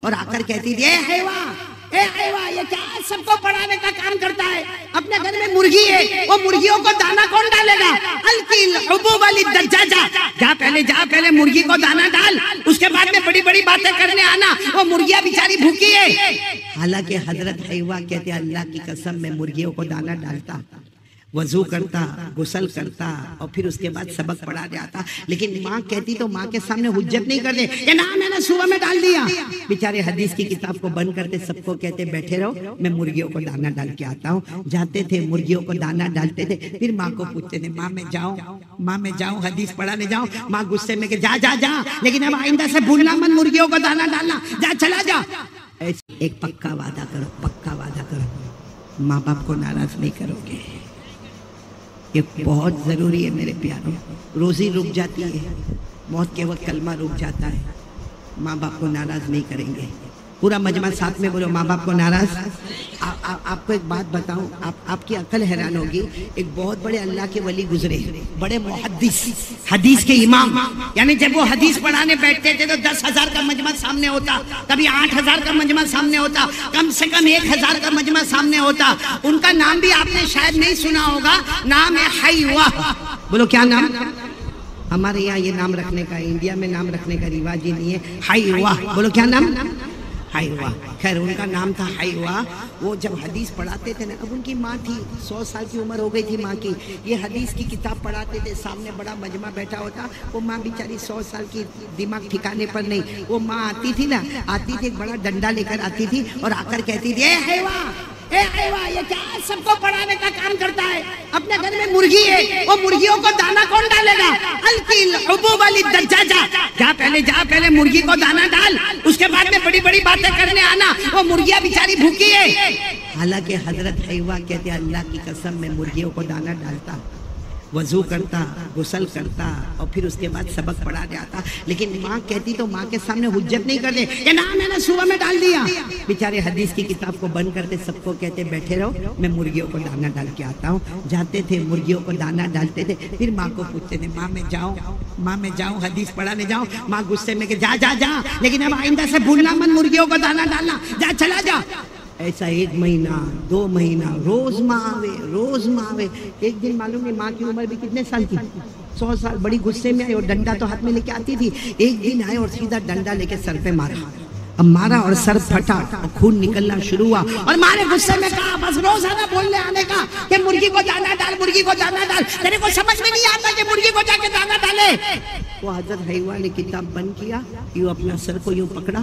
और आकर कहती थी, ए हैवा, ये क्या सबको पढ़ाने का काम करता है? अपने घर में मुर्गी है, वो मुर्गियों को दाना कौन डालेगा? अलकिल हुबू वाली दज्जाजा, जा पहले मुर्गी को दाना डाल, उसके बाद में बड़ी बड़ी बातें करने आना। वो मुर्गियां बेचारी भूखी है। हालांकि हजरत हैवा कहते, अल्लाह की कसम मैं मुर्गियों को दाना डालता, वजू करता, गुसल करता और फिर उसके बाद सबक पढ़ा जाता। लेकिन माँ कहती तो माँ के सामने हुज्जत नहीं करते, ये ना मैंने सुबह में डाल दिया। बेचारे हदीस की किताब को बंद करते, सबको कहते बैठे रहो, मैं मुर्गियों को दाना डाल के आता हूँ। जाते थे, मुर्गियों को दाना डालते थे, फिर माँ को पूछते थे, माँ मैं जाऊँ हदीस पढ़ाने जाऊँ? माँ गुस्से में जा, लेकिन अब आइंदा से भूलना मत मुर्गियों को दाना डालना, जा चला जा। एक पक्का वादा करो, माँ बाप को नाराज नहीं करोगे। ये बहुत ज़रूरी है मेरे प्यारों। रोज़ी रुक जाती है, मौत के वक्त कलमा रुक जाता है, माँ बाप को नाराज़ नहीं करेंगे। पूरा मजमा साथ में बोलो, माँ बाप को नाराज़। आपको एक बात बताऊं, आपकी अकल हैरान होगी। एक बहुत बड़े अल्लाह के वली गुजरे, बड़े मुहद्दिस, हदीस के इमाम, यानी जब वो हदीस पढ़ाने बैठते थे तो 10,000 का मजमा सामने होता, कभी 8,000 का मजमा सामने होता, कम से कम 1,000 का मजमा सामने होता। उनका नाम भी आपने शायद नहीं सुना होगा, नाम है हैवा। बोलो क्या नाम? हमारे यहाँ ये नाम रखने का, इंडिया में नाम रखने का रिवाज ही नहीं है। हैवा, बोलो क्या नाम? हैवा। खैर उनका नाम था हैवा। वो जब हदीस पढ़ाते थे ना, अब उनकी माँ थी, 100 साल की उम्र हो गई थी माँ की। ये हदीस की किताब पढ़ाते थे, सामने बड़ा मजमा बैठा होता। वो माँ बेचारी 100 साल की, दिमाग ठिकाने पर नहीं। वो माँ आती थी, एक बड़ा डंडा लेकर आती थी और आकर कहती थी, ए हैवा, ये क्या सबको पढ़ाने का काम करता है? अपने घर में मुर्गी है, वो मुर्गियों को दाना कौन डालेगा? अलकिल हुबू वाली दज्जाजा, जा पहले मुर्गी को दाना डाल, उसके बाद में बड़ी बड़ी बातें करने आना। वो मुर्गियां बेचारी भूखी है। हालांकि हजरत हैवा कहते, अल्लाह की कसम मैं मुर्गियों को दाना डालता, वजू करता, गुसल करता और फिर उसके बाद सबक पढ़ा जाता। लेकिन माँ कहती तो माँ के सामने हुज्जत नहीं करते, ये ना मैंने सुबह में डाल दिया। बेचारे हदीस की किताब को बंद करते, सबको कहते बैठे रहो, मैं मुर्गियों को दाना डाल के आता हूँ। जाते थे, मुर्गियों को दाना डालते थे, फिर माँ को पूछते थे, माँ मैं जाऊँ हदीस पढ़ाने जाऊँ? माँ गुस्से में जा, लेकिन अब आइंदा से भूलना मत मुर्गियों को दाना डालना, जा चला जा। ऐसा 1 महीना 2 महीना, रोज माँ आवे। एक दिन मालूम नहीं, माँ की उम्र भी कितने साल की, 100 साल। बड़ी गुस्से में आई और डंडा तो हाथ में लेके आती थी। एक दिन आए और सीधा डंडा लेके सर पे मारा और सर फटा और खून निकलना शुरू हुआ। और मारे गुस्से में कहा, बस रोजाना बोलने आने का कि मुर्गी को दाना डाल, तेरे को समझ में नहीं आता कि मुर्गी को जाके दाना डाले। वो हजरत हैवा ने किताब बंद किया, यूं अपना सर को यूं पकड़ा,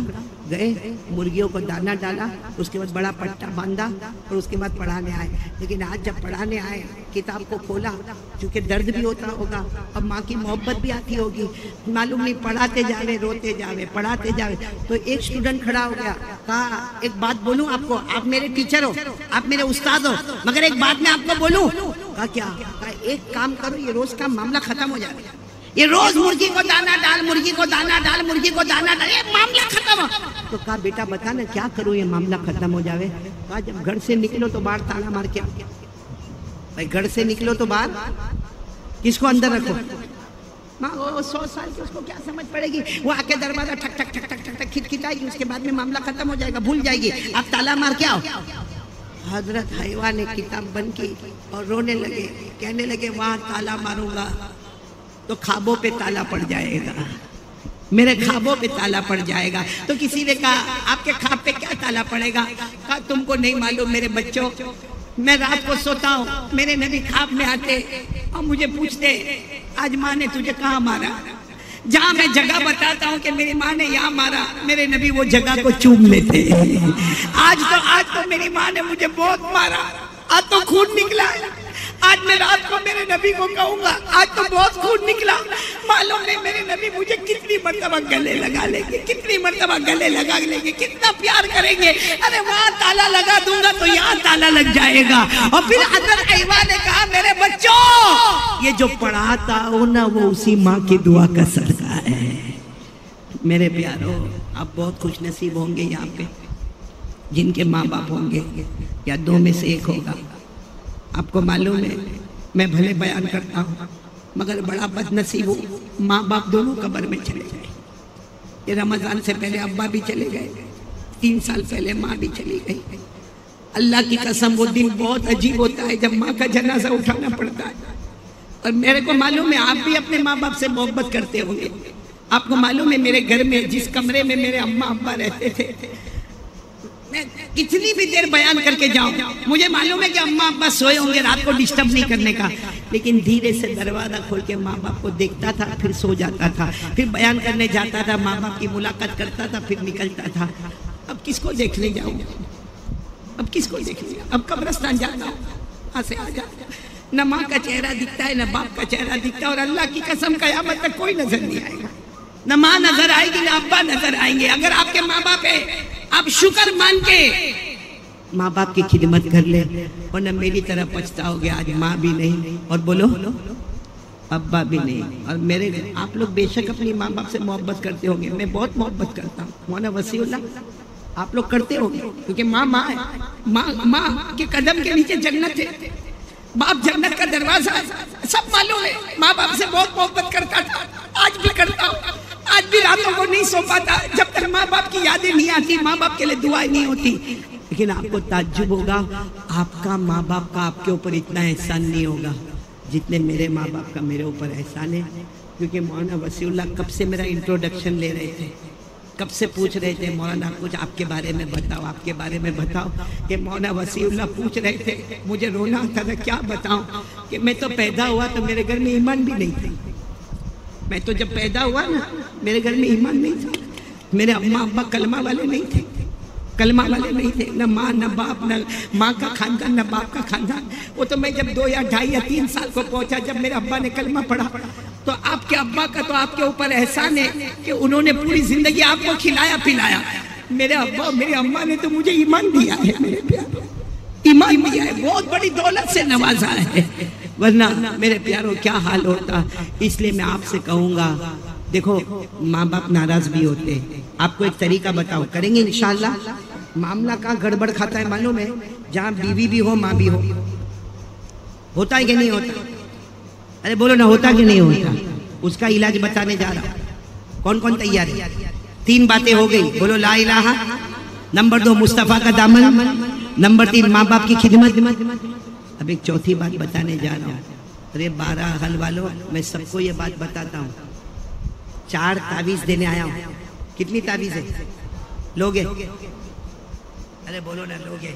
गए मुर्गियों को दाना डाला, उसके बाद बड़ा पट्टा बांधा और उसके बाद पढ़ाने आए। लेकिन आज जब पढ़ाने आए, किताब को खोला, क्योंकि दर्द भी होता होगा और माँ की मोहब्बत भी आती होगी, मालूम नहीं, पढ़ाते जावे, रोते जावे, पढ़ाते जावे। तो एक स्टूडेंट खड़ा हो गया, कहा, एक बात बोलूं आपको, आप मेरे टीचर हो, आप मेरे उस्ताद हो, मगर एक बात मैं आपको बोलूं। कहा क्या? कहा एक काम करो, ये रोज का मामला खत्म हो जाएगा। ये रोज मुर्गी को दाना डाल, ये मामला खत्म हो। तो कहा बेटा बता ना क्या करूं ये मामला खत्म हो जावे? कहा जब घर से निकलो तो बाहर ताला मार के आओ। भाई घर से निकलो तो बाहर, किसको अंदर रखो? माँ वो 100 साल की, उसको क्या समझ पड़ेगी? वो आके दरवाजा ठक ठक ठक ठक ठक खिटखिटाएगी, उसके बाद में मामला खत्म हो जाएगा, भूल जाएगी। आप ताला मार के आओ। हजरत हैवा ने किताब बंद की और रोने लगे, कहने लगे, वहां ताला मारूंगा तो ख्वाबों पे ताला पड़ जाएगा, मेरे ख्वाबों पे ताला पड़ जाएगा। तो किसी ने कहा, आपके ख्वाब पे क्या ताला पड़ेगा? कहा तुमको नहीं मालूम मेरे बच्चों, मैं रात को सोता हूँ, मेरे नबी ख्वाब में आते और मुझे पूछते, आज माँ ने तुझे कहाँ मारा? जहाँ मैं जगह बताता हूँ कि मेरी माँ ने यहाँ मारा, मेरे नबी वो जगह को चूम लेते। आज तो मेरी माँ ने मुझे बहुत मारा, आज तो खून निकला। आज मैं रात को मेरे नबी को कहूंगा, आज तो बहुत खून निकला। मालूम नहीं मेरे नबी मुझे कितनी मर्तबा गले लगा लेंगे, कितना प्यार करेंगे। अरे वहाँ ताला लगा दूंगा तो यहाँ ताला लग जाएगा। और फिर हजरत हैवा ने कहा, मेरे बच्चों, ये जो पढ़ाता हो ना, वो उसी माँ की दुआ का सदका है। मेरे प्यारों, आप बहुत खुश नसीब होंगे यहाँ पे, जिनके माँ बाप होंगे या 2 में से 1 होगा। आपको मालूम है, मैं भले बयान करता हूँ मगर बड़ा बदनसीब हूँ, माँ बाप दोनों कब्र में चले गए। ये रमजान से पहले अब्बा भी चले गए, 3 साल पहले माँ भी चली गई। अल्लाह की कसम वो दिन बहुत अजीब होता है जब माँ का जनाजा उठाना पड़ता है। और मेरे को मालूम है आप भी अपने माँ बाप से मोहब्बत करते होंगे। आपको मालूम है मेरे घर में जिस कमरे में मेरे अम्मा अब्बा रहते थे, मैं कितनी भी देर बयान करके जाऊं, मुझे मालूम है कि अम्मा अब्बा सोए होंगे, रात को डिस्टर्ब नहीं करने का, लेकिन धीरे से दरवाजा खोल के माँ बाप को देखता था, फिर सो जाता था, फिर बयान करने जाता था, माँ बाप की मुलाकात करता था, फिर निकलता था। अब किसको देखने जाऊं, अब किसको देखने, अब कब्रिस्तान जाता हूँ, वहां से आ जाता, न माँ का चेहरा दिखता है न बाप का चेहरा दिखता है। और अल्लाह की कसम कयामत तक कोई नजर नहीं आएगा, न माँ नजर आएगी न अब्बा नजर आएंगे। अगर आपके माँ बाप है आप शुक्र मान के माँ बाप की खिदमत कर ले, और न मेरी तरह पछताओगे आज माँ भी नहीं और बोलो अब्बा भी नहीं। और मेरे आप लोग बेशक अपनी माँ बाप से मोहब्बत करते होंगे, मैं बहुत मोहब्बत करता हूँ, मौलाना वसीउल्लाह आप लोग करते होंगे, क्योंकि माँ माँ है, माँ के कदम के नीचे जन्नत है, बाप जन्नत का दरवाजा है, सब मालूम है। माँ बाप से बहुत मोहब्बत करता था, आज भी करता हूँ, आज भी रातों को नहीं सो पाता जब तक माँ बाप की यादें नहीं आती, माँ बाप के लिए दुआएं नहीं होती। लेकिन आपको ताज्जुब होगा, आपका माँ बाप का आपके ऊपर इतना एहसान नहीं होगा जितने मेरे माँ बाप का मेरे ऊपर एहसान है। क्योंकि मौलाना वसीउल्लाह कब से मेरा इंट्रोडक्शन ले रहे थे, कब से पूछ रहे थे मौलाना कुछ आपके बारे में बताओ, आपके बारे में बताओ। कि मौलाना वसीउल्लाह पूछ रहे थे, मुझे रोना आता था, क्या बताऊं कि मैं तो पैदा हुआ तो मेरे घर में ईमान भी नहीं था। मैं तो जब पैदा हुआ ना मेरे घर में ईमान नहीं था, मेरे अम्मा अब्बा कलमा वाले नहीं थे, कलमा वाले नहीं थे, न माँ न बाप, न माँ का खानदान न बाप का खानदान। वो तो मैं जब 2 या 2.5 या 3 साल को पहुंचा, जब मेरे अब्बा ने कलमा पढ़ा, तो आपके अब्बा का तो आपके ऊपर एहसान है कि उन्होंने पूरी जिंदगी आपको खिलाया पिलाया। मेरे अब्बा मेरी अम्मा ने तो मुझे ईमान दिया है, मेरे प्यारों ईमान दिया है, बहुत बड़ी दौलत से नवाजा है, वरना मेरे प्यारों क्या हाल होता। इसलिए मैं आपसे कहूँगा, देखो माँ बाप नाराज भी होते हैं, आपको एक तरीका बताओ, करेंगे इंशाल्लाह। मामला का गड़बड़ खाता है मालूम है, जहाँ बीवी भी हो माँ भी हो, होता है कि नहीं होता? अरे बोलो ना, होता कि नहीं होता? उसका इलाज बताने जा रहा हूं। कौन कौन तैयार है? 3 बातें हो गई, बोलो ला इलाहा। नंबर 2 मुस्तफा का दामन। नंबर 3 माँ बाप की खिदमत। अब एक चौथी बात बताने जा रहा हूँ। अरे 12 हल वालों, मैं सबको ये बात बताता हूँ, 4 तावीज देने आया हूँ। कितनी तावीज है? लोगे? अरे बोलो ना, लोगे?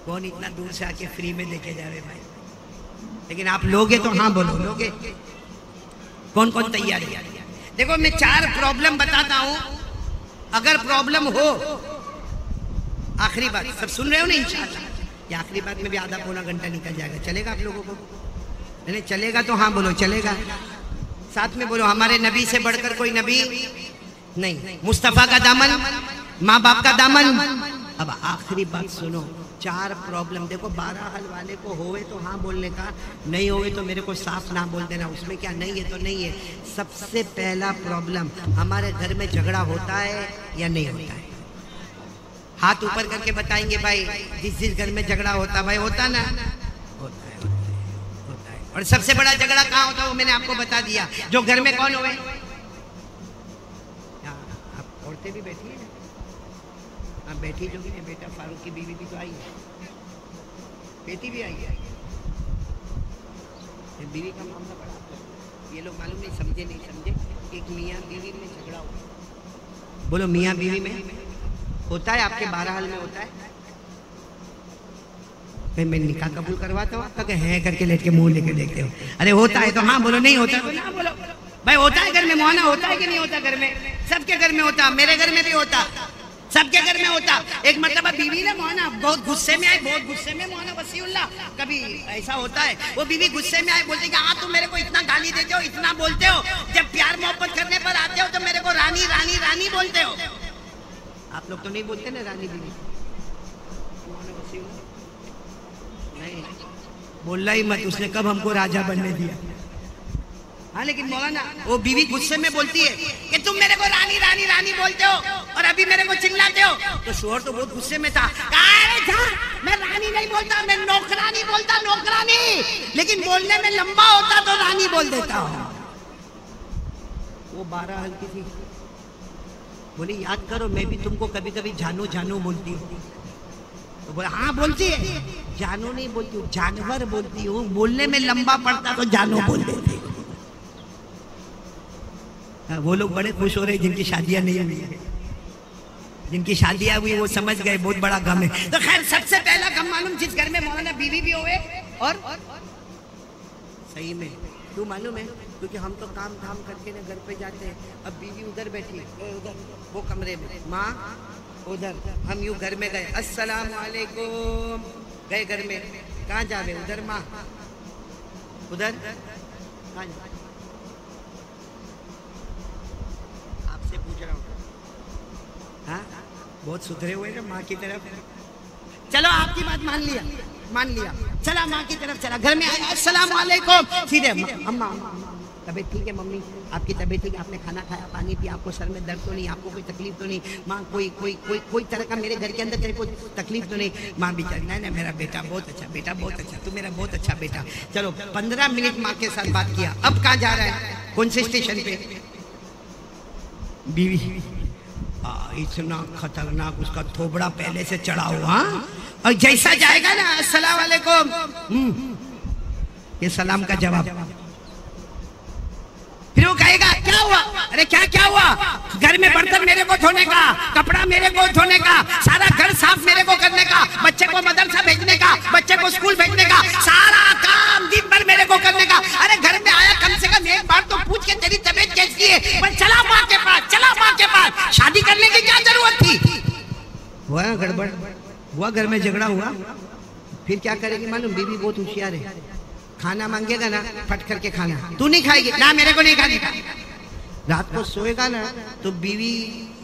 कौन इतना दूर से आके फ्री में लेके जा रहे भाई? लेकिन आप लोगे तो हाँ बोलो, लोगे? कौन कौन तैयार है? देखो मैं 4 प्रॉब्लम बताता हूं, अगर प्रॉब्लम हो, आखिरी बात सब सुन रहे हो ना इंशाल्लाह, ये आखिरी बात में भी आधा पौना घंटा निकल जाएगा, चलेगा आप लोगों को? नहीं चलेगा तो हाँ बोलो, चलेगा? साथ में बोलो, हमारे नबी से बढ़कर कोई नबी नहीं, मुस्तफा का दामन, माँ बाप का दामन। अब आखिरी बात सुनो, 4 प्रॉब्लम। देखो 12 हल वाले को होवे तो हाँ बोलने का, नहीं होवे तो मेरे को साफ ना बोल देना, उसमें क्या नहीं है तो नहीं है। सबसे पहला प्रॉब्लम, हमारे घर में झगड़ा होता है या नहीं होता है? हाथ ऊपर करके बताएंगे भाई, जिस घर में झगड़ा होता भाई, होता ना? होता है। और सबसे बड़ा झगड़ा कहाँ होता है वो मैंने आपको बता दिया, जो घर में कौन होवे? आप औरतें भी बैठी है ना, आप बैठी जो भी बेटा, फारूक की बीवी भी तो आई है, बेटी भी आई है, बीवी का मामला बड़ा, ये लोग मालूम नहीं समझे, नहीं समझे। एक मियाँ बीवी में झगड़ा हुआ, बोलो मियाँ बीवी में होता है? आपके 12 हल में होता है? मैं निकाह कबूल करवाता हूँ आपका, है करके लेट के मुंह लेके देखते हो। अरे होता है तो हाँ बोलो, नहीं होता तो ना बोलो भाई। होता है घर में, मोहना होता है कि नहीं होता? घर में, सबके घर में होता, मेरे घर में भी होता, सबके घर में होता। एक मतलब बीवी ना मोहना बहुत गुस्से में आए, बहुत गुस्से में मौलाना वसीउल्लाह, कभी ऐसा होता है वो बीवी गुस्से में आए, बोलते कि हाँ तुम मेरे को इतना गाली देते हो, इतना बोलते हो, जब प्यार मोहब्बत करने पर आते हो तो मेरे को रानी रानी रानी बोलते हो। आप लोग तो नहीं बोलते ना रानी बीवी? नहीं बोलना ही मत, उसने कब हमको राजा बनने दिया। हाँ लेकिन मौलाना वो बीवी गुस्से में बोलती है कि तुम मेरे को रानी रानी रानी बोलते हो और अभी मेरे को चिल्लाते हो, तो शोहर तो बहुत गुस्से में था, मैं रानी नहीं बोलता, मैं नौकरानी बोलता, नौकरानी, लेकिन बोलने में लंबा होता तो रानी बोल देता हूँ। वो 12 हल की थी, बोली याद करो मैं भी तुमको कभी कभी जानू जानू बोलती हूँ। तो बोला हाँ बोलती है, जानू नहीं बोलती हूँ, जानवर बोलती हूँ, बोलने में लंबा पड़ता तो जानू बोल देती हूँ। वो लोग बड़े खुश हो रहे जिनकी शादियां नहीं हुई है, जिनकी शादियां हुई वो समझ गए बहुत बड़ा गम है। तो खैर सबसे पहला गम मालूम, जिस घर में मौलाना बीवी भी होए और सही में क्यों मालूम है, क्योंकि हम तो काम धाम करके ना घर पे जाते हैं। अब बीवी उधर बैठी है, उधर वो कमरे में, माँ उधर, हम यूं घर में गए, अस्सलाम वालेकुम, गए घर में, कहाँ जा रहे उधर, माँ उधर, कहाँ जा, आपसे पूछ रहा हूँ। हाँ बहुत सुधरे हुए ना माँ की तरफ। चलो आपकी बात मान लिया, मान लिया, चला माँ की तरफ चला, घर में आया, अस्सलाम वालेकुम, सीधे अम्मा तबीयत ठीक है, मम्मी आपकी तबीयत ठीक है, आपने खाना खाया, पानी पिया, आपको सर में दर्द तो नहीं, आपको कोई तकलीफ तो नहीं, माँ कोई कोई कोई कोई तरह का मेरे घर के अंदर तेरे को तकलीफ तो नहीं। माँ बेचारी नहीं नहीं मेरा बेटा बहुत अच्छा, बेटा बहुत अच्छा, तू मेरा बहुत अच्छा बेटा। चलो 15 मिनट माँ के साथ बात किया। अब कहाँ जा रहा है, कौन से स्टेशन पे, बीवी इतना खतरनाक, उसका थोबड़ा पहले से चढ़ा हुआ, और जैसा जाएगा ना अस्सलाम वालेकुम, ये सलाम का जवाब, फिर वो कहेगा क्या हुआ, अरे क्या क्या हुआ, घर में बर्तन मेरे को धोने का, कपड़ा मेरे को धोने का, सारा घर साफ मेरे को करने का, बच्चे को मदरसा भेजने का, बच्चे को स्कूल भेजने का, सारा काम दिन भर मेरे को करने का। अरे घर में आया कम से कम एक बार तो पूछ के तेरी तबीयत कैसी है, बस चला माँ के पास, चला माँ के पास, शादी करने की क्या जरूरत थी। हुआ गड़बड़ हुआ, घर में झगड़ा हुआ, फिर क्या करेगी मालूम, बीवी बहुत होशियार है, खाना मांगेगा ना फट करके खाना, तू नहीं खाएगी ना, मेरे को नहीं खाने का। रात को सोएगा ना तो बीवी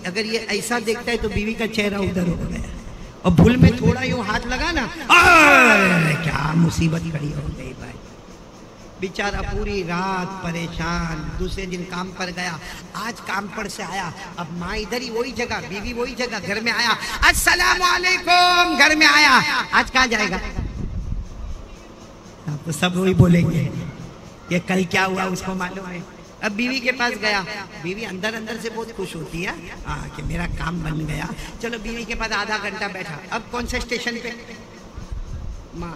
अगर ये ऐसा देखता है तो बीवी का चेहरा उधर हो गया, और भूल में थोड़ा यूं हाथ लगा ना, क्या मुसीबत खड़ी हो गई भाई। बेचारा पूरी रात परेशान, दूसरे दिन काम पर गया, आज काम पर से आया, अब माँ इधर ही वही जगह, बीवी वही जगह, घर में आया, अस्सलाम वालेकुम, घर में आया, आज कहाँ जाएगा, तो सब वही बोलेंगे कि कल क्या हुआ उसको मालूम है। अब बीवी के पास गया, बीवी अंदर अंदर से बहुत खुश होती है कि मेरा काम बन गया। चलो बीवी के पास आधा घंटा बैठा, अब कौन से स्टेशन पे, माँ,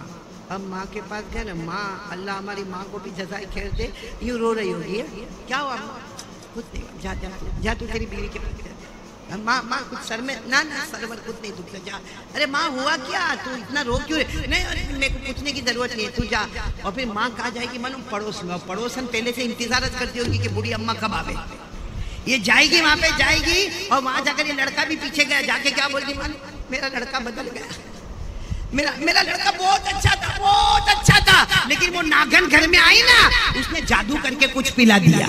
अब माँ के पास गया ना, माँ अल्लाह हमारी माँ को भी जज़ाए खैर दे, यूँ रो रही होगी, क्या हुआ, कुछ नहीं, जा जा जा तू तेरी बीवी के पास, माँ माँ कुछ सर में ना ना सरवर कुछ नहीं दुख से, जा, अरे माँ हुआ क्या, तू इतना रो क्यों रहे, नहीं अरे मेरे को पूछने की जरूरत नहीं है, तू जा। और फिर माँ कहाँ जाएगी मालूम, पड़ोस में, पड़ोसन पहले से इंतजार करती होगी कि बूढ़ी अम्मा कब आवे, ये जाएगी वहां पे, जाएगी और वहां जाकर ये लड़का भी पीछे गया, जाके क्या बोलती मालूम, मेरा लड़का बदल गया, मेरा लड़का बहुत अच्छा था, बहुत अच्छा था, लेकिन वो नागन घर में आई ना, उसने जादू करके कुछ पिला दिया।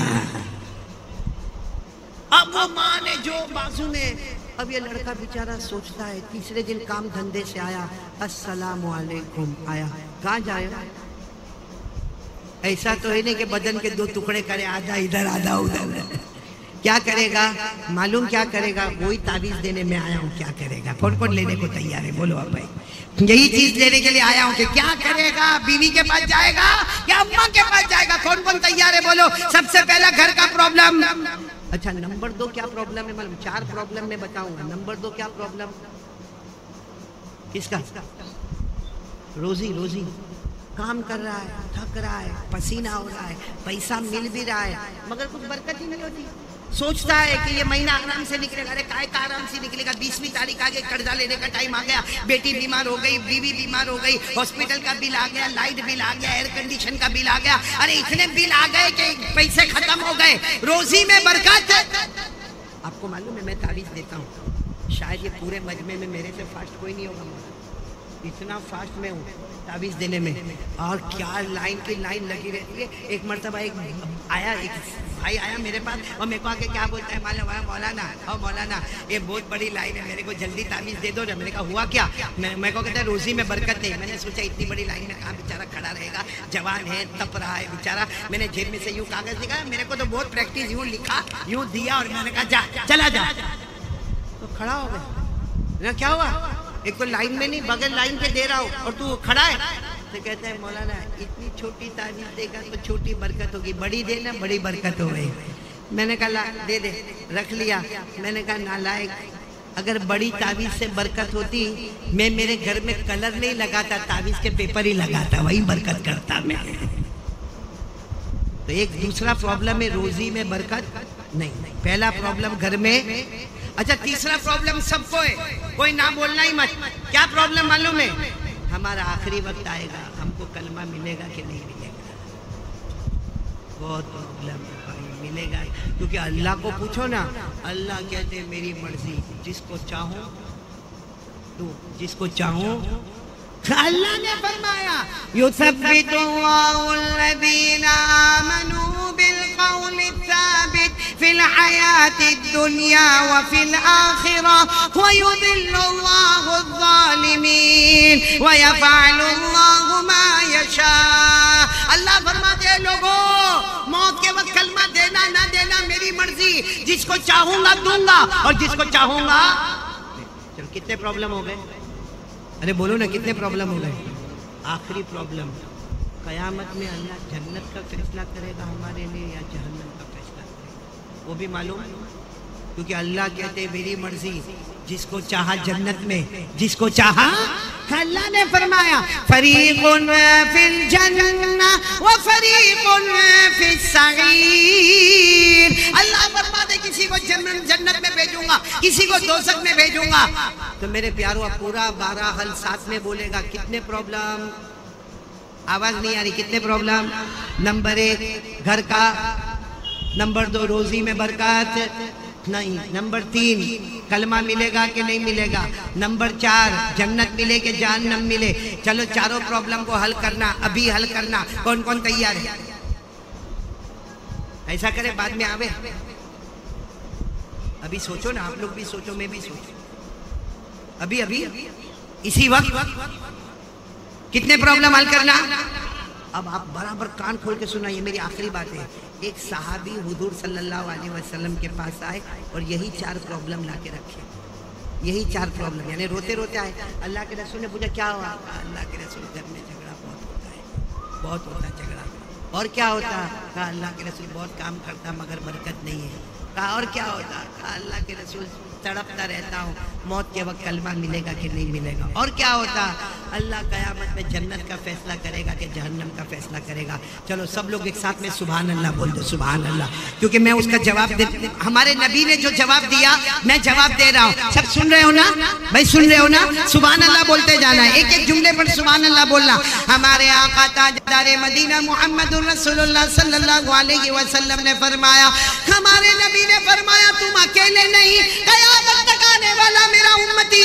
अब वो माँ ने जो बाजू में, अब ये लड़का बेचारा सोचता है, तीसरे दिन काम धंधे से आया, अस्सलाम वालेकुम, आया, कहाँ जाएगा, ऐसा तो है नहीं कि बदन के दो टुकड़े करे, आधा इधर आधा उधर, क्या करेगा मालूम, क्या करेगा, वही ताबीज देने में आया हूँ, क्या करेगा, कौन कौन लेने को तैयार है, बोलो अब भाई, यही चीज लेने के लिए आया हूँ कि क्या करेगा, बीवी के पास जाएगा या अम्मा के पास जाएगा, कौन कौन तैयार है, बोलो। सबसे पहला घर का प्रॉब्लम, अच्छा नंबर 2 क्या प्रॉब्लम है मालूम, 4 प्रॉब्लम में बताऊंगा, नंबर 2 क्या प्रॉब्लम, किसका, रोजी, रोजी काम कर रहा है, थक रहा है, पसीना हो रहा है, पैसा मिल भी रहा है, मगर कुछ बरकत ही नहीं होती, सोचता है कि ये महीना आराम से निकलेगा, अरे काय का आराम से निकलेगा, 20वीं तारीख आ गई, कर्जा लेने का टाइम आ गया, बेटी बीमार हो गई, बीवी बीमार हो गई, हॉस्पिटल का बिल आ गया, लाइट बिल आ गया, एयर कंडीशन का बिल आ गया, अरे इतने बिल आ गए कि पैसे खत्म हो गए, रोजी में बरकत। आपको मालूम है मैं तारीफ देता हूँ, शायद ये पूरे मजमे में मेरे से फास्ट कोई नहीं होगा, इतना फास्ट में हूँ ताबीज देने में, और क्या लाइन की लाइन लगी रहती है। एक मरतबा एक आया, एक भाई आया मेरे पास और मेरे को आके क्या बोलता है मालूम है, मौलाना और मौलाना ये बहुत बड़ी लाइन है, मेरे को जल्दी ताबीज दे दो ना। मैंने कहा हुआ क्या, मेरे को कहता है रोजी में बरकत नहीं। मैंने सोचा इतनी बड़ी लाइन में कहाँ बेचारा खड़ा रहेगा, जवान है, तप रहा है बेचारा। मैंने जेब में से यूँ कागज दिखाया, मेरे को तो बहुत प्रैक्टिस, यूँ लिखा, यूँ दिया, और मैंने कहा जा चला जा, तो खड़ा हो गया। क्या हुआ, एक तो लाइन में नहीं बगैर लाइन के दे रहा हूँ और तू खड़ा है। तो कहता है मौलाना इतनी छोटी ताबीज देगा तो छोटी बरकत होगी, बड़ी देना बड़ी बरकत हो गई। मैंने कहा दे दे, रख लिया। मैंने कहा नालायक, अगर बड़ी तावीज से बरकत होती मैं मेरे घर में कलर नहीं लगाता, तावीज के पेपर ही लगाता, वही बरकत करता मैं। तो एक दूसरा प्रॉब्लम है रोजी में बरकत नहीं। पहला प्रॉब्लम घर में। अच्छा, तीसरा प्रॉब्लम सबको है, कोई ना बोलना ही मत। क्या प्रॉब्लम मालूम है? हमारा आखिरी वक्त आएगा, हमको कलमा मिलेगा कि नहीं मिलेगा? बहुत प्रॉब्लम है भाई, मिलेगा। क्योंकि अल्लाह को पूछो ना, अल्लाह कहते मेरी मर्जी, जिसको चाहूं तो जिसको चाहूं। अल्लाह ने फरमाया युसब्बितुल्लाहुल्लज़ीना आमनू बिलक़ौलि साबित फिल हयातिद दुनिया व फिल आखिरह व युदिल्लुल्लाहुज़्ज़ालिमीन व यफ़अलुल्लाहु मा यशा। अल्लाह फरमाते हैं लोगों, मौत के वक्त कलमा देना ना देना मेरी मर्जी, जिसको चाहूंगा दूंगा और जिसको चाहूंगा। चलो कितने प्रॉब्लम हो गए? अरे बोलो ना, कितने प्रॉब्लम हो गए? आखिरी प्रॉब्लम, कयामत में अल्लाह जन्नत का फैसला करेगा हमारे लिए या जहन्नम का फैसला करेगा, वो भी मालूम। क्योंकि अल्लाह कहते मेरी मर्जी, जिसको चाहा जन्नत में, जिसको चाहा। अल्लाह ने फरमाया फरीकुन फिल जन्नह व फरीकुन फिस सईर। अल्लाह फरमाते किसी को जन्नत में भेजूंगा, किसी को दोज़ख में भेजूंगा। तो मेरे प्यारों, अब पूरा 12 हल साथ में बोलेगा। कितने प्रॉब्लम? आवाज नहीं आ रही। कितने प्रॉब्लम? नंबर 1 घर का, नंबर 2 रोजी में बरकत नहीं, नंबर 3 कलमा मिलेगा कि नहीं मिलेगा, नंबर 4 जन्नत मिले कि जहन्नम मिले। चलो चारों प्रॉब्लम को हल करना, अभी हल करना। कौन कौन तैयार है? ऐसा करे बाद में आवे। अभी सोचो ना, आप लोग भी सोचो, मैं भी सोचो, अभी अभी इसी वक्त। कितने प्रॉब्लम हल करना? अब आप बराबर कान खोल के सुनाइए, मेरी आखिरी बात है। एक सहाबी हुजूर सल्लल्लाहु अलैहि वसल्लम के पास आए और यही 4 प्रॉब्लम लाके रखे। यही 4 प्रॉब्लम, यानी रोते रोते आए। अल्लाह के रसूल ने पूछा क्या हुआ? अल्लाह के रसूल, घर में झगड़ा बहुत होता है, बहुत होता है झगड़ा। और क्या होता? कहा अल्लाह के रसूल बहुत काम करता मगर बरकत नहीं है। कहा और क्या होता? कहा अल्लाह के रसूल तड़पता रहता हूँ, मौत के वक्त कलमा मिलेगा कि नहीं मिलेगा। और क्या होता? अल्लाह कयामत में जन्नत का फैसला करेगा कि जहन्नम का फैसला करेगा। चलो सब लोग एक साथ में सुभान अल्लाह बोल दो, सुभान अल्लाह। क्योंकि मैं उसका जवाब दे, हमारे नबी ने जो जवाब दिया मैं जवाब दे रहा हूँ। सब सुन रहे हो ना भाई? सुन रहे हो ना? सुभान अल्लाह बोलते जाना है, एक एक जुमले पर सुभान अल्लाह बोलना। हमारे आका ताजदारे मदीना मुहम्मदुर रसूलुल्लाह सल्लल्लाहु अलैहि वसल्लम ने फरमाया, हमारे नबी ने फरमाया तुम अकेले नहीं, कयामत तक आने वाला मेरा उम्मती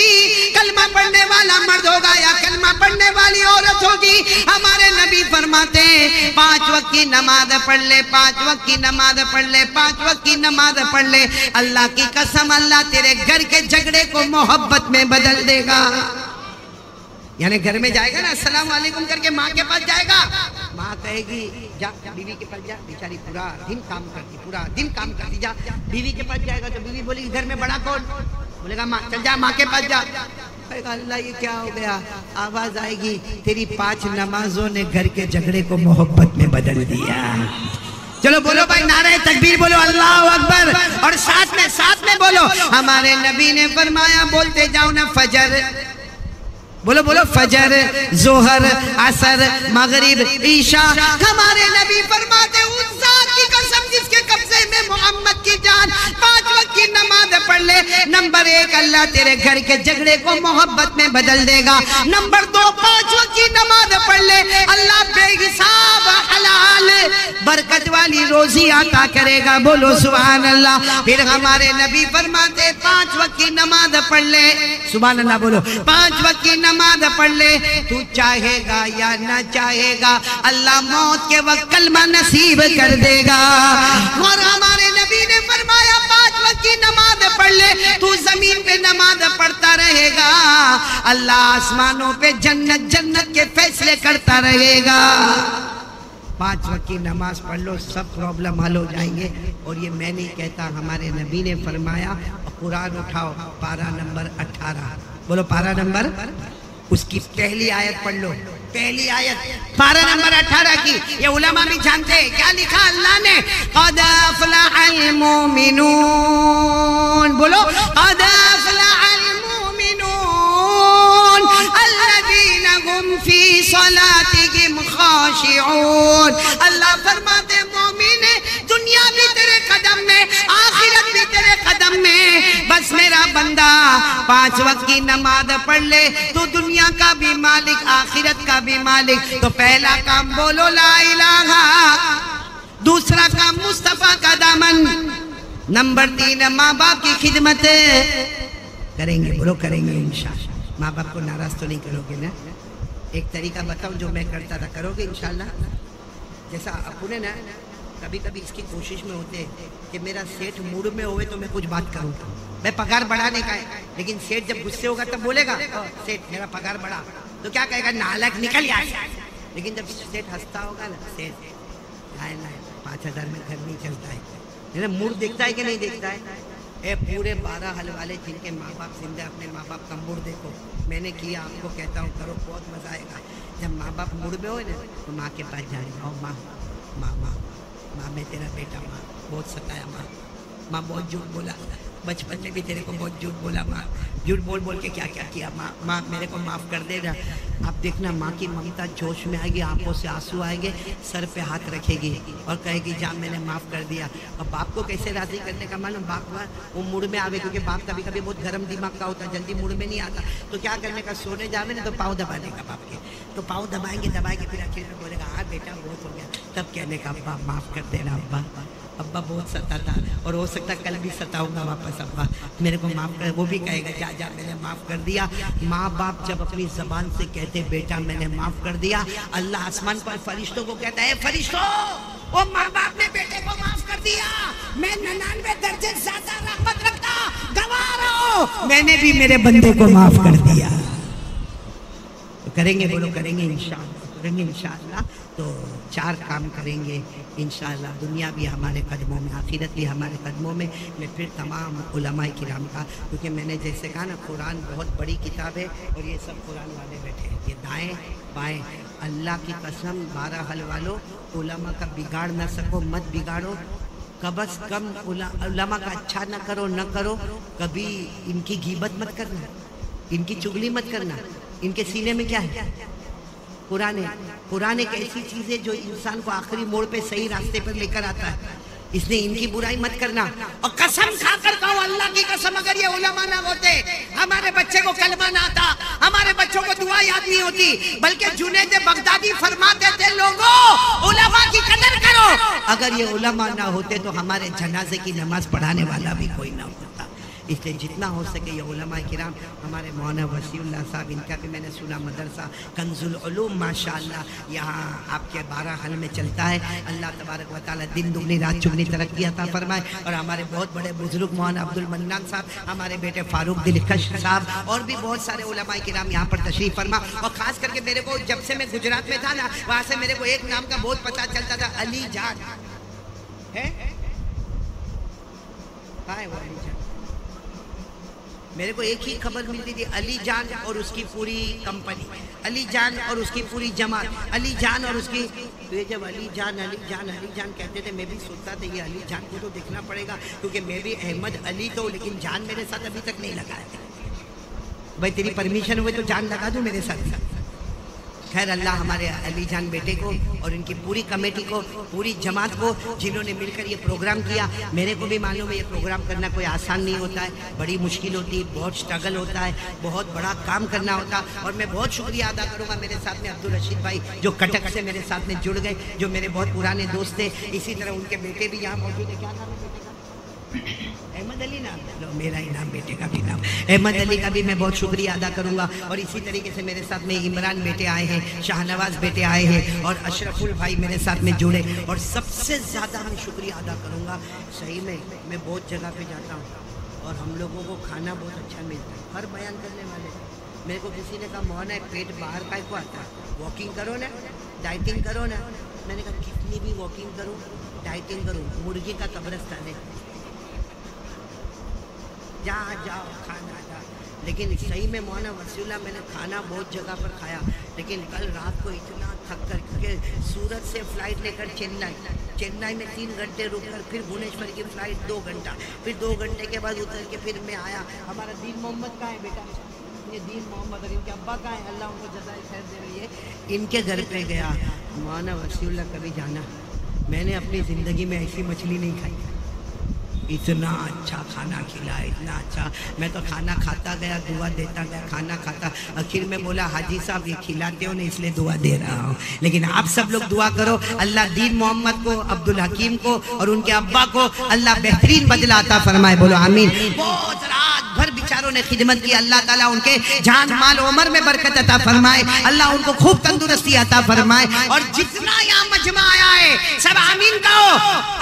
कलमा पढ़ने वाला मर्द होगा या कलमा पढ़ने वाली औरत होगी। हमारे नबी फरमाते हैं 5 वक्त की नमाज पढ़ ले, 5 वक्त की नमाज पढ़ ले, 5 वक्त की नमाज पढ़ ले। अल्लाह की कसम, अल्लाह तेरे घर के झगड़े को मोहब्बत में बदल देगा। यानी घर में जाएगा ना, अस्सलाम वालेकुम करके माँ के पास जाएगा, माँ कहेगी जा बीवी के पास जा, बेचारी पूरा दिन काम करती, पूरा दिन काम करती, जा। बीवी के पास जाएगा तो बीवी बोलेगी घर में बड़ा कौन? बोलेगा माँ, चल जा माँ के पास जा। अल्लाह ये क्या हो गया? आवाज आएगी तेरी 5 नमाजों ने घर के झगड़े को मोहब्बत में बदल दिया। चलो बोलो भाई, नारे तकबीर बोलो, अल्लाह अकबर। और साथ में बोलो, हमारे नबी ने फरमाया, बोलते जाओ ना, फजर बोलो बोलो, फजर, जोहर, असर, मगरिब, ईशा। हमारे नबी फरमाते उस जात की कसम जिसके कब्जे में मोहम्मद की जान, 5 वक्त की नमाज पढ़ ले। नंबर 1 अल्लाह तेरे घर के झगड़े को मोहब्बत में बदल देगा। नंबर 2 5 वक्त की नमाज पढ़ ले, अल्लाह बेहिसाब हलाल बरकत वाली रोजी आता करेगा। बोलो सुभान अल्लाह। फिर हमारे नबी फरमाते 5 वक्त की नमाज पढ़ ले, सुभान अल्लाह बोलो, 5 वक्त की नमाज पढ़ ले। तू चाहेगा या ना चाहेगा, अल्लाह मौत के वक्त कलमा नसीब कर देगा। और हमारे नबी ने फरमाया 5 वक्त की नमाज पढ़ ले, तू जमीन पे नमाज पढ़ता रहेगा, अल्लाह आसमानों पे जन्नत जन्नत के फैसले करता रहेगा। 5 वक्त की नमाज पढ़ लो, सब प्रॉब्लम हल हो जाएंगे। और ये मैं नहीं कहता, हमारे नबी ने फरमाया। कुरान उठाओ, पारा नंबर 18, बोलो पारा नंबर, उसकी पहली आयत पढ़ लो। पहली आयत पारा नंबर 18 की, ये उलमा भी जानते हैं क्या लिखा अल्लाह ने, क़द अफ़लहल मोमिनून, बोलो क़द अफ़लहल मोमिनून अल्लज़ीना हुम फ़ी सलातिहिम ख़ाशिऊन। अल्लाह फरमाते मोमिन दुनिया भी तेरे कदम में, आखिरत भी तेरे कदम में, बस मेरा बंदा 5 वक्त की नमाज पढ़ ले तो दुनिया का भी मालिक आखिरत का भी मालिक। तो पहला काम बोलो ला इलाहा, दूसरा काम मुस्तफा का दामन, नंबर 3 माँ बाप की खिदमत करेंगे, बोलो करेंगे इंशाअल्लाह। माँ बाप को नाराज तो नहीं करोगे ना? एक तरीका बताओ जो मैं करता था, करोगे इंशाअल्लाह? जैसा अपने ना कभी कभी इसकी कोशिश में होते हैं कि मेरा सेठ मूड में होवे तो मैं कुछ बात करूँ, मैं पगार बढ़ाने का है, लेकिन सेठ जब गुस्से होगा तब बोलेगा सेठ मेरा पगार बढ़ा, तो क्या कहेगा नालायक निकल यहाँ से। लेकिन जब सेठ हंसता होगा ना, सेठ ना 5,000 में घर नहीं चलता है, मूड देखता है कि नहीं देखता है? ए पूरे 12 हल वाले जिनके माँ बाप जिंदा, अपने माँ बाप का मूड देखो, मैंने किया आपको कहता हूँ करो, बहुत मजा आएगा। जब माँ बाप मूड में हो ना तो माँ के पास जाए, माँ माँ माँ माँ माँ मैं तेरा बेटा, माँ बहुत सताया, माँ बहुत झूठ बोला, बचपन में भी तेरे को बहुत झूठ बोला, माँ झूठ बोल बोल के क्या क्या किया, माँ मेरे को माफ़ कर देना। आप देखना माँ की ममता जोश में आएगी, आंखों से आंसू आएंगे, सर पे हाथ रखेगी और कहेगी जा मैंने माफ़ कर दिया। और बाप को कैसे राज़ी करने का मालूम, बाप वो मूड में आवे, क्योंकि बाप कभी कभी बहुत गर्म दिमाग का होता है, जल्दी मूड में नहीं आता, तो क्या करने का, सोने जावे ना तो पाँव दबाने का बाप के, तो पाँव दबाएंगे फिर आखिर में बोलेगा हाँ बेटा बहुत हो गया, तब कहने का अब्बा माफ़ कर देना, अब्बा बहुत सताता और हो सकता कल भी सताऊंगा वापस, अब्बा मेरे को माफ़ कर, वो भी कहेगा जा जा मैंने माफ़ कर दिया। माँ बाप जब अपनी ज़बान से कहते बेटा मैंने माफ़ कर दिया, अल्लाह आसमान पर फरिश्तों को कहता है फरिश्तों वो माँ बाप ने बेटे को माफ़ कर दिया, मैं 99 दर्जे ज़्यादा रहमत रखता, गवाह रहो मैंने भी मेरे बंदे को माफ़ कर दिया। तो करेंगे, बोलो करेंगे इंशाअल्लाह, करेंगे इंशाअल्लाह। तो 4 काम करेंगे इंशाअल्लाह, दुनिया भी हमारे कदमों में, आखिरत भी हमारे कदमों में। मैं फिर तमाम उलमाए किराम का, क्योंकि मैंने जैसे कहा ना कुरान बहुत बड़ी किताब है और ये सब कुरान वाले बैठे हैं, ये दाएं बाएं, अल्लाह की कसम 12 हल वालों उलमा का बिगाड़ ना सको, मत बिगाड़ो, कबस कम उलमा का अच्छा ना करो, न करो, कभी इनकी गीबत मत करना, इनकी चुगली मत करना। इनके सीने में क्या है? कुरान है। कुरान एक ऐसी चीज है जो इंसान को आखिरी मोड़ पे सही रास्ते पर लेकर आता है, इसलिए इनकी बुराई मत करना। और कसम खाकर कहो, अल्लाह की कसम, अगर ये उलमा ना होते, हमारे बच्चे को कलमा ना आता, हमारे बच्चों को दुआ याद नहीं होती, बल्कि जुनैद बगदादी फरमाते थे लोगों उलमा की कदर करो। अगर ये उलमा ना होते तो हमारे जनाजे की नमाज पढ़ाने वाला भी कोई ना होता। इसलिए जितना हो सके ये उलमा किराम, हमारे मौलाना वसीउल्लाह साहब, इनका भी मैंने सुना मदरसा कंजुल उलूम माशाअल्लाह यहाँ आपके 12 हल में चलता है। अल्लाह तबारक व तआला दिन दुगनी रात चुगनी तरक्की अता फरमाए। और हमारे बहुत बड़े बुजुर्ग मौलाना अब्दुल मन्नान साहब, हमारे बेटे फारूक दिलकश साहब और भी बहुत सारे उलमा किराम यहाँ पर तशरीफ फरमा। और ख़ास करके मेरे को जब से मैं गुजरात में था ना, वहाँ से मेरे को एक नाम का बहुत पता चलता था, अली जान है, हाँ वो अली जान। मेरे को एक ही खबर मिलती थी, अली जान और उसकी पूरी कंपनी, अली जान और उसकी पूरी जमात, अली जान और उसकी। तो ये जब अली जान कहते थे, मैं भी सोचता था ये अली जान को तो देखना पड़ेगा, क्योंकि मैं भी अहमद अली तो, लेकिन जान मेरे साथ अभी तक नहीं लगा है। भाई तेरी परमिशन हुए तो जान लगा दूँ मेरे साथ। खैर अल्लाह हमारे अली जान बेटे को और इनकी पूरी कमेटी को, पूरी जमात को, जिन्होंने मिलकर ये प्रोग्राम किया। मेरे को भी मालूम है ये प्रोग्राम करना कोई आसान नहीं होता है, बड़ी मुश्किल होती है, बहुत स्ट्रगल होता है, बहुत बड़ा काम करना होता। और मैं बहुत शुक्रिया अदा करूँगा मेरे साथ में अब्दुल रशीद भाई, जो कटक से मेरे साथ में जुड़ गए, जो मेरे बहुत पुराने दोस्त थे। इसी तरह उनके बेटे भी यहाँ मौजूद है। क्या नाम है बेटे का? अहमद अली नाम, मेरा ही नाम, बेटे का भी नाम अहमद अली का भी मैं बहुत शुक्रिया अदा करूंगा। और इसी तरीके से मेरे साथ में इमरान बेटे आए हैं, शाहनवाज बेटे आए हैं और अशरफुल भाई मेरे साथ में जुड़े। और सबसे ज़्यादा मैं शुक्रिया अदा करूंगा, सही में मैं बहुत जगह पे जाता हूँ और हम लोगों को खाना बहुत अच्छा मिलता है, हर बयान करने वाले। मेरे को किसी ने कहा मौना है पेट बाहर का को आता है, वॉकिंग करो ना, डाइटिंग करो ना। मैंने कहा कितनी भी वॉकिंग करूँ, डाइटिंग करूँ, मुर्गी का कब्रिस्तान है। जहाँ जाओ खाना जा। लेकिन सही में मौलाना वसीउल्लाह मैंने खाना बहुत जगह पर खाया, लेकिन कल रात को इतना थक कर, क्योंकि सूरत से फ़्लाइट लेकर चेन्नई में 3 घंटे रुक कर फिर भुवनेश्वर की फ़्लाइट 2 घंटा, फिर 2 घंटे के बाद उतर के फिर मैं आया। हमारा दीन मोहम्मद कहाँ है बेटा? ये दीन मोहम्मद और इनके अब्बा कहाँ है? अल्लाह उनको जज़ाए खैर दे रही है। इनके घर पे गया। मौलाना वसीउल्लाह कभी जाना, मैंने अपनी ज़िंदगी में ऐसी मछली नहीं खाई। इतना अच्छा खाना खिला, इतना अच्छा। मैं तो खाना खाता गया, दुआ देता गया, खाना खाता। आखिर में बोला हाजी साहब ये खिलाते हो ना इसलिए दुआ दे रहा हूँ। लेकिन आप सब लोग दुआ करो अल्लाह दीन मोहम्मद को, अब्दुल हकीम को और उनके अब्बा को अल्लाह बेहतरीन बदला अता फरमाए। बोलो आमीन। बहुत रात भर बेचारों ने खिदमत की, अल्लाह ताला उनके जान माल उम्र में बरकत अता फरमाए, अल्लाह उनको खूब तंदुरुस्ती अता फरमाए। और जितना यहाँ मजमा आया है सब आमीन कहो।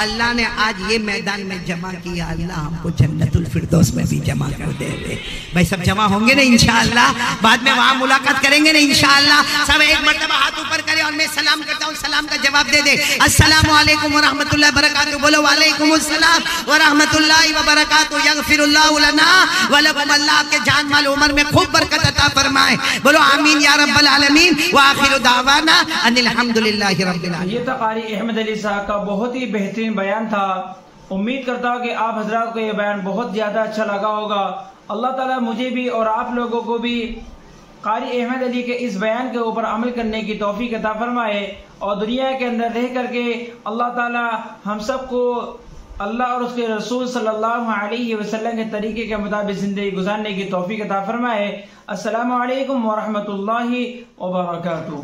अल्लाह ने आज ये मैदान में जमा किया, अल्लाह हमको जन्नतुल फिरदौस में भी जमा कर दे। भाई सब जमा होंगे ना इंशाअल्लाह, बाद में वहां मुलाकात करेंगे ना इंशाअल्लाह। सब एक मर्तबा हाथ ऊपर करें और मैं सलाम करता हूँ, सलाम का जवाब दे दे। अस्सलामु अलैकुम व रहमतुल्लाहि व बरकातहू। बोलो वालेकुम अस्सलाम व रहमतुल्लाहि व बरकातहू। यगफिरुल्लाहु लना व लकुम। अल्लाह आपके जान माल उम्र में खूब बरकत अता फरमाए। बोलो आमीन या रब्बल आलमीन। व आखिरु दावाना अनिल हम्दुलिल्लाहि रब्बिल आलमीन। ये तो कारी अहमद अली साहब का बहुत ही बेहतरीन बयान था। उम्मीद करता हूँ कि आप हजरात को ये बयान बहुत ज़्यादा अच्छा लगा होगा। अल्लाह ताला मुझे भी और आप लोगों को भी कारी अहमद अली के इस बयान के ऊपर अमल करने की तौफीक अता फरमाए और दुनिया के अंदर रह करके अल्लाह ताला हम सबको अल्लाह और उसके रसूल सल्लल्लाहु अलैहि वसल्लम के तरीके के मुताबिक ज़िंदगी गुजारने की तौफीक अता फरमाए। अस्सलामु अलैकुम व रहमतुल्लाहि व बरकातहू।